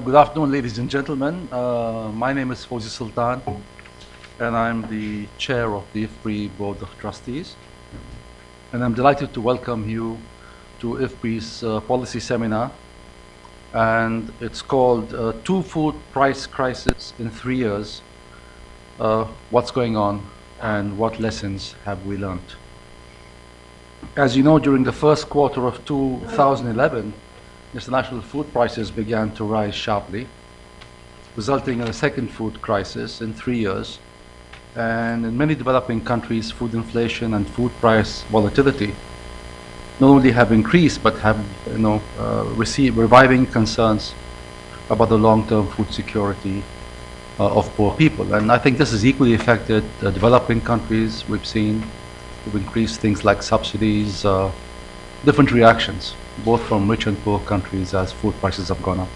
Good afternoon, ladies and gentlemen. My name is Fawzi Sultan, and I'm the chair of the IFPRI Board of Trustees. And I'm delighted to welcome you to IFPRI's policy seminar. And it's called Two Food Price Crisis in 3 Years. What's going on and what lessons have we learned? As you know, during the first quarter of 2011, international food prices began to rise sharply, resulting in a second food crisis in 3 years. And in many developing countries, food inflation and food price volatility not only have increased, but have received reviving concerns about the long-term food security of poor people. And I think this has equally affected developing countries. We've increased things like subsidies, different reactions, both from rich and poor countries as food prices have gone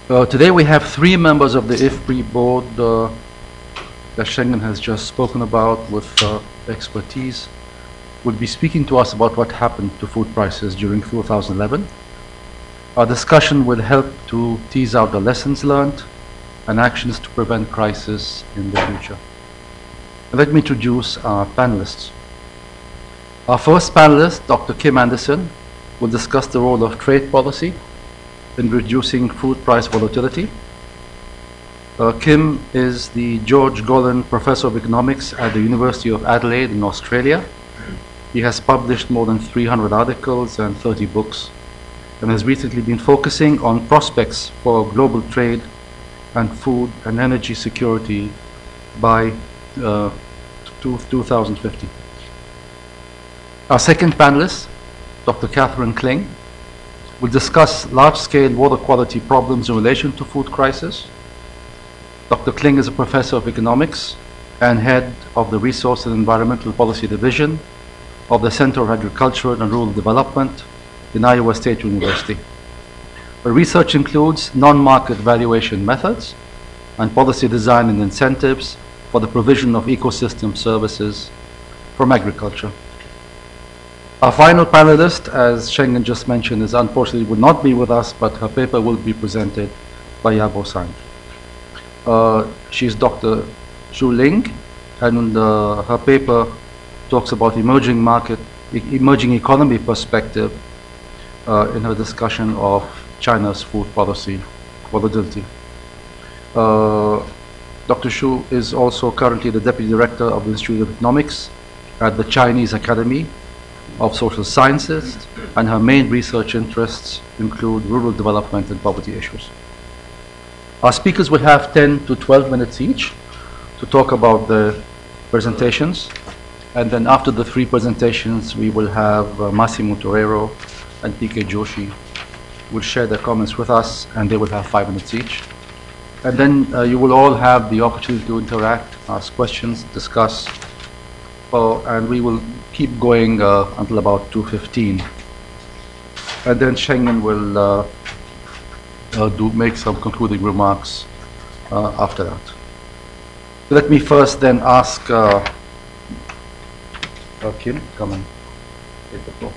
up. Today we have 3 members of the IFPRI board that Schengen has just spoken about with expertise. Will be speaking to us about what happened to food prices during 2011. Our discussion will help to tease out the lessons learned and actions to prevent crisis in the future. Let me introduce our panelists. Our first panelist, Dr. Kim Anderson, will discuss the role of trade policy in reducing food price volatility. Kim is the George Gollan Professor of Economics at the University of Adelaide in Australia. He has published more than 300 articles and 30 books, and has recently been focusing on prospects for global trade and food and energy security by 2050. Our second panelist, Dr. Catherine Kling, will discuss large-scale water quality problems in relation to food crisis. Dr. Kling is a professor of economics and head of the Resource and Environmental Policy Division of the Center of Agriculture and Rural Development in Iowa State University. Her research includes non-market valuation methods and policy design and incentives for the provision of ecosystem services from agriculture. Our final panelist, as Schengen just mentioned, is unfortunately will not be with us, but her paper will be presented by Yabo Sang. She's Dr. Zhu Ling, and her paper talks about emerging economy perspective in her discussion of China's food policy volatility. Dr. Xu is also currently the Deputy Director of the Institute of Economics at the Chinese Academy of Social Sciences, and her main research interests include rural development and poverty issues. Our speakers will have 10 to 12 minutes each to talk about the presentations, and then after the 3 presentations we will have Massimo Torero and PK Joshi will share their comments with us, and they will have 5 minutes each. And then you will all have the opportunity to interact, ask questions, discuss, and we will keep going until about 2:15. And then Schengen will make some concluding remarks after that. Let me first then ask Kim, come and take the floor.